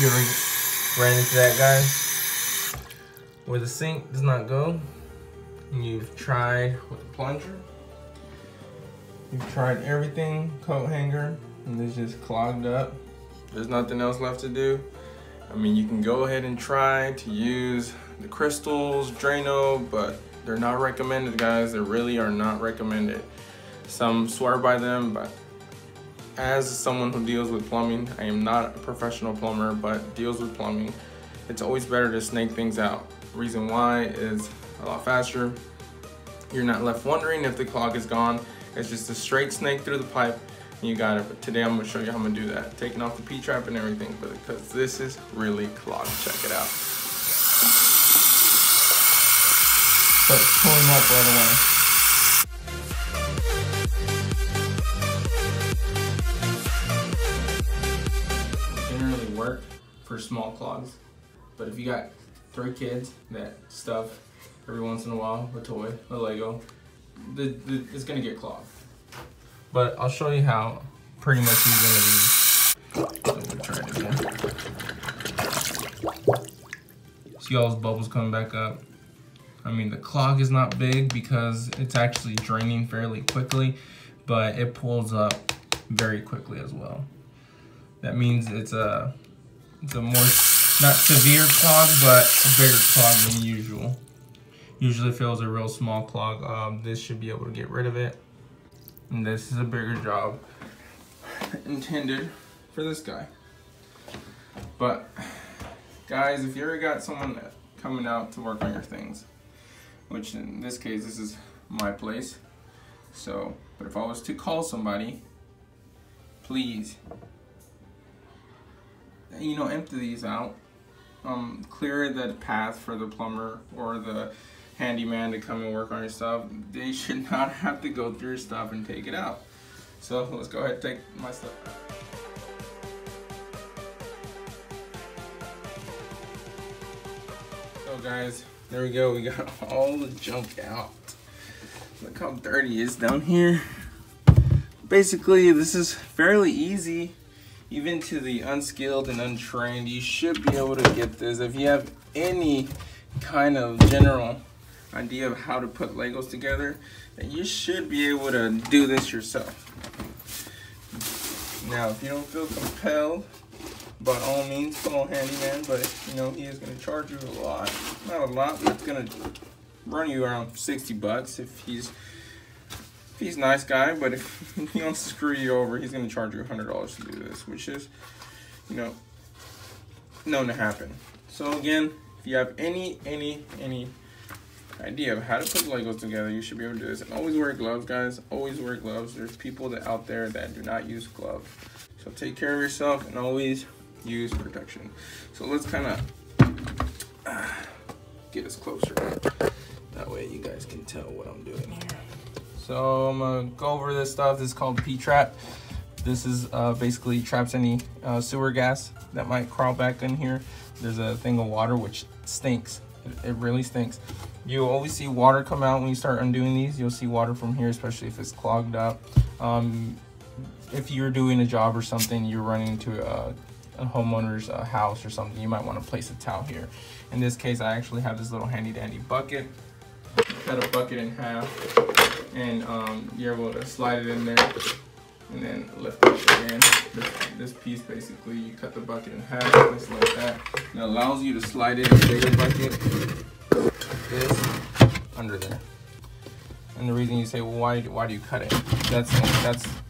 You ever ran into that, guys? Where the sink does not go, and you've tried with a plunger, you've tried everything, coat hanger, and it's just clogged up. There's nothing else left to do. I mean, you can go ahead and try to use the crystals, Drano, but they're not recommended, guys. They really are not recommended. Some swear by them, but as someone who deals with plumbing, I am not a professional plumber, but deals with plumbing, it's always better to snake things out. Reason why is a lot faster. You're not left wondering if the clog is gone. It's just a straight snake through the pipe and you got it. But today I'm gonna show you how I'm gonna do that. Taking off the P-trap and everything, because this is really clogged. Check it out. So it's pulling up right away. Generally work for small clogs, but if you got 3 kids that stuff every once in a while a toy, a Lego, it's gonna get clogged. But I'll show you how pretty much easy it is. So we'll try it again. See all those bubbles coming back up? I mean, the clog is not big because it's actually draining fairly quickly, but it pulls up very quickly as well. That means it's a more, not severe clog, but a bigger clog than usual. Usually if it was a real small clog, this should be able to get rid of it. And this is a bigger job intended for this guy. But guys, if you ever got someone coming out to work on your things, which in this case, this is my place. So, but if I was to call somebody, please, you know, empty these out. Clear the path for the plumber or the handyman to come and work on your stuff. They should not have to go through your stuff and take it out. So let's go ahead and take my stuff out. So guys, there we go. We got all the junk out. Look how dirty it is down here. Basically, this is fairly easy. Even to the unskilled and untrained, you should be able to get this. If you have any kind of general idea of how to put Legos together, then you should be able to do this yourself. Now, if you don't feel compelled, by all means, call a handyman, but you know, he is going to charge you a lot. Not a lot, but it's going to run you around 60 bucks if he's a nice guy. But if he wants to screw you over, he's going to charge you $100 to do this, which is, you know, known to happen. So again, if you have any idea of how to put Legos together, you should be able to do this. And always wear gloves, guys. Always wear gloves. There's people out there that do not use gloves. So take care of yourself and always use protection. So let's kind of get us closer. That way you guys can tell what I'm doing here. So I'm gonna go over this stuff. This is called P-trap. This is basically traps any sewer gas that might crawl back in here. There's a thing of water which stinks. It really stinks. You always see water come out when you start undoing these. You'll see water from here, especially if it's clogged up. If you're doing a job or something, you're running into a homeowner's house or something, you might want to place a towel here. In this case, I actually have this little handy dandy bucket. Cut a bucket in half, and you're able to slide it in there and then lift it again. This piece, basically, you cut the bucket in half, just like that. It allows you to slide in a bigger bucket, this, under there. And the reason you say, well, why do you cut it?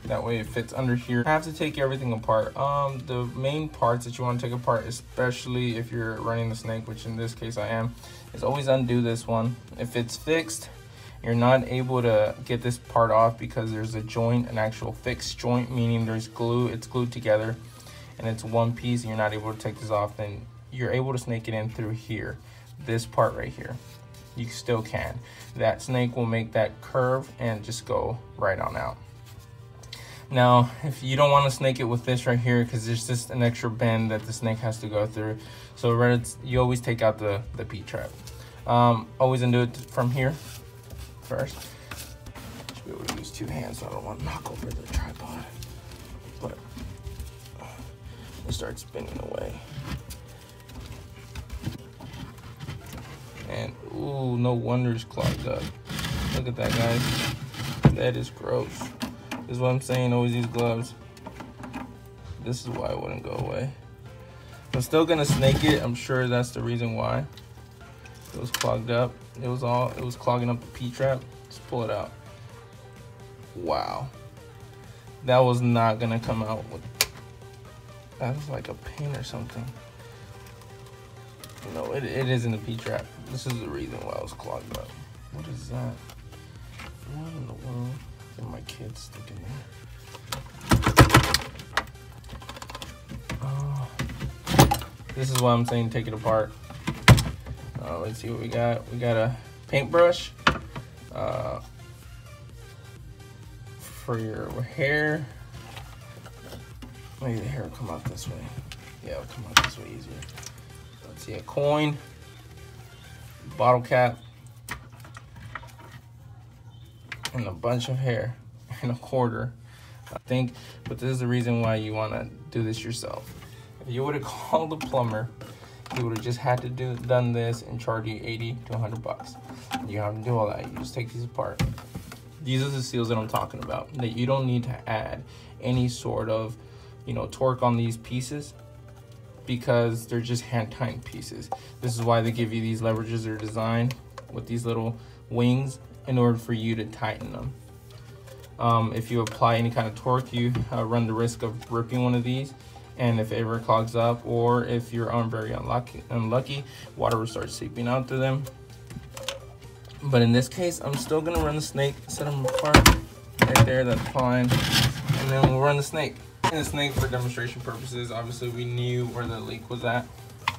That way it fits under here. I have to take everything apart. The main parts that you want to take apart, especially if you're running the snake, which in this case I am, is always undo this one. If it's fixed, you're not able to get this part off because there's a joint, an actual fixed joint, meaning there's glue, it's glued together, and it's one piece, and you're not able to take this off, then you're able to snake it in through here, this part right here. You still can. That snake will make that curve and just go right on out. Now, if you don't want to snake it with this right here, because there's just an extra bend that the snake has to go through, so you always take out the P-trap. Always undo it from here first. Should be able to use 2 hands, so I don't want to knock over the tripod. But it starts spinning away. And ooh, no wonder it's clogged up. Look at that, guys. That is gross. This is what I'm saying, always use gloves. This is why it wouldn't go away. I'm still gonna snake it. I'm sure that's the reason why it was clogged up. It was clogging up the P-trap. Let's pull it out. Wow. That was not gonna come out with, that was like a pin or something. No, it isn't a P-trap. This is the reason why it was clogged up. What is that? What in the world? Get my kids sticking there. Oh. This is why I'm saying take it apart. Let's see what we got. We got a paintbrush for your hair. Maybe the hair will come out this way. Yeah, it'll come out this way easier. Let's see, a coin, bottle cap, and a bunch of hair, and a quarter, I think. But this is the reason why you want to do this yourself. If you would have called the plumber, he would have just had to done this and charge you 80 to 100 bucks. You don't have to do all that. You just take these apart. These are the seals that I'm talking about. That you don't need to add any sort of, you know, torque on these pieces, because they're just hand tightened pieces. This is why they give you these leverages. They're designed with these little wings in order for you to tighten them. If you apply any kind of torque, you run the risk of ripping one of these, and if it ever clogs up, or if you're very unlucky, water will start seeping out through them. But in this case, I'm still gonna run the snake, set them apart right there, that's fine, and then we'll run the snake. And the snake, for demonstration purposes, obviously we knew where the leak was at.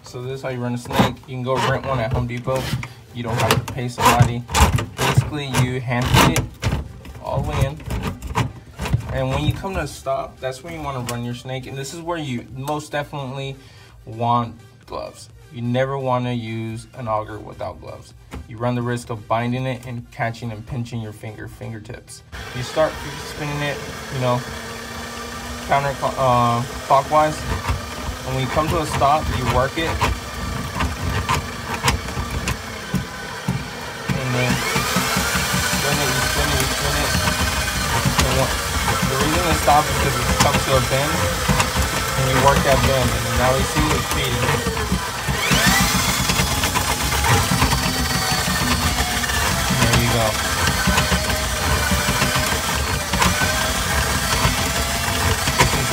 So this is how you run a snake. You can go rent one at Home Depot. You don't have to pay somebody. Basically, you hand feed it all the way in. And when you come to a stop, that's where you want to run your snake. And this is where you most definitely want gloves. You never want to use an auger without gloves. You run the risk of binding it and catching and pinching your fingertips. You start spinning it, you know, clockwise, and when you come to a stop, you work it, and then spin it, you spin it. And the reason it stops is because it comes to a bend, and you work that bend, and now we see it's feeding. There you go.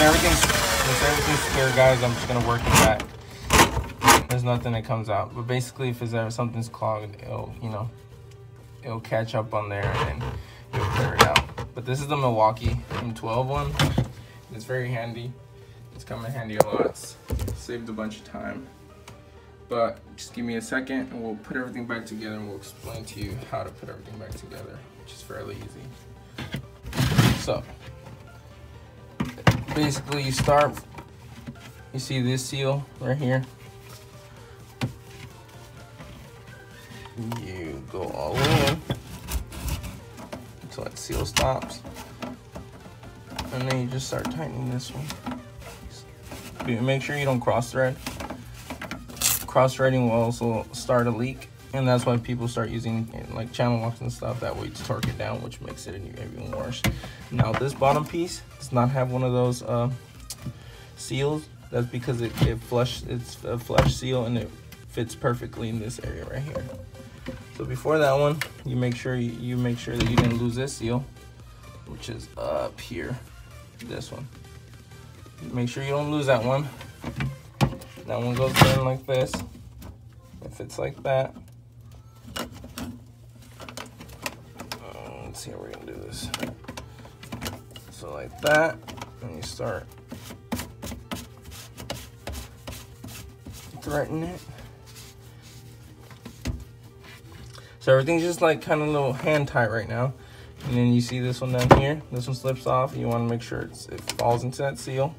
Since everything's clear, guys, I'm just gonna work it back. There's nothing that comes out, but basically, if something's clogged, it'll catch up on there and it'll clear it out. But this is the Milwaukee M12 one. It's very handy. It's come in handy a lot. Saved a bunch of time. But just give me a second, and we'll put everything back together, and we'll explain to you how to put everything back together, which is fairly easy. So, basically, you start, you see this seal right here. You go all the way in until that seal stops, and then you just start tightening this one. Make sure you don't cross thread. Cross threading will also start a leak, and that's why people start using like channel locks and stuff that way to torque it down, which makes it even worse. Now this bottom piece does not have one of those seals. That's because it's a flush seal, and it fits perfectly in this area right here. So before that one, you make sure that you didn't lose this seal, which is up here. This one. Make sure you don't lose that one. That one goes in like this. It fits like that. Let's see how we're gonna do this. So like that, and you start threading it. So everything's just like kind of a little hand tight right now. And then you see this one down here. This one slips off. You want to make sure it falls into that seal.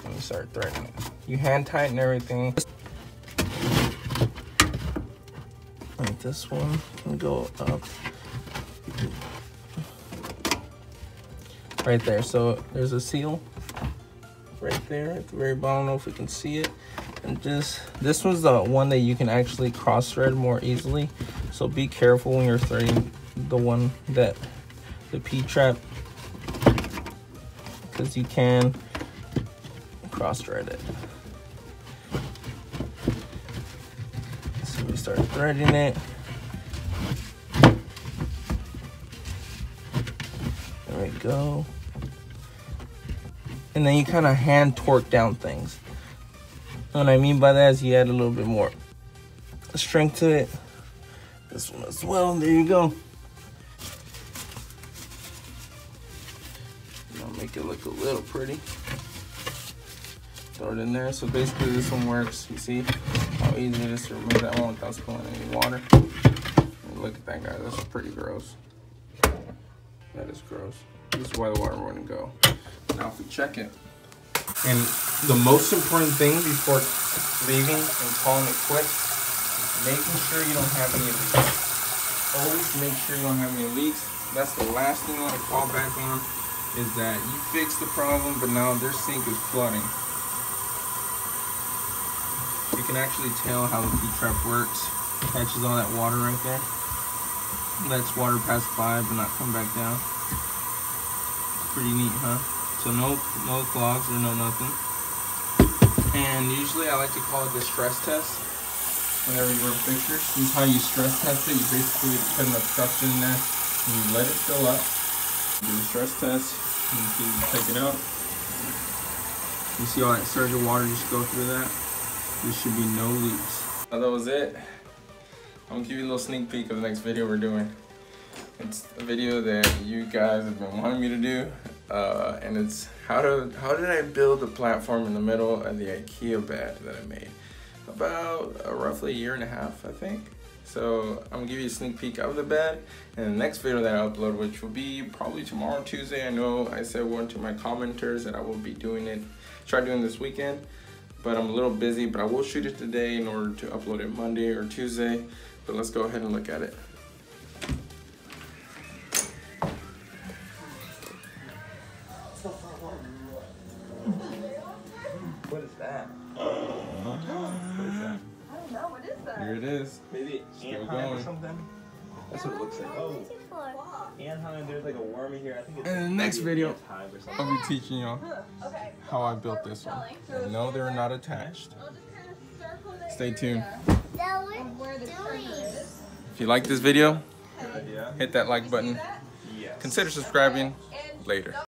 And you start threading it. You hand tighten everything. Like this one can go up right there. So there's a seal right there at the very bottom. I don't know if we can see it. And this was the one that you can actually cross thread more easily. So be careful when you're threading the one that the P-trap, because you can cross thread it. So we start threading it. There we go. And then you kind of hand torque down things. What I mean by that is you add a little bit more strength to it. This one as well. There you go. I'll make it look a little pretty. Throw it in there. So basically this one works. You see how easy it is to remove that one without spilling any water. And look at that, guy. That's pretty gross. That is gross. This is why the water wouldn't go. Now if we check it. And the most important thing before leaving and calling it quits, making sure you don't have any leaks. Always make sure you don't have any leaks. That's the last thing you want to call back on, is that you fixed the problem, but now their sink is flooding. You can actually tell how the P-trap works. Catches all that water right there. Lets water pass by but not come back down. Pretty neat, huh? So no clogs or no nothing. And usually I like to call it the stress test. Whenever you run fixtures, this is how you stress test it. You basically put an obstruction in there and you let it fill up. Do the stress test. And you take it out. You see all that surge of water just go through that. There should be no leaks. So that was it. I'm gonna give you a little sneak peek of the next video we're doing. It's a video that you guys have been wanting me to do, and it's how did I build a platform in the middle of the IKEA bed that I made about roughly a year and a half, I think. So I'm gonna give you a sneak peek of the bed, and the next video that I upload, which will be probably tomorrow, Tuesday. I know I said one to my commenters that I will be doing it, try doing this weekend, but I'm a little busy. But I will shoot it today in order to upload it Monday or Tuesday. But let's go ahead and look at it. What is that? What is that? I don't know. What is that? Here it is. Maybe Still ant hive or going. something? That's what it looks like. Oh, ant hive. There's like a worm in here. I think it's In the next video, ant hive or something. I'll be teaching y'all Okay. how I built this one. And no, they're not attached. I'll just kind of circle the Stay tuned. area of where the treasure is. If you like this video, Good idea. hit that like button. Yes. Consider subscribing. Later.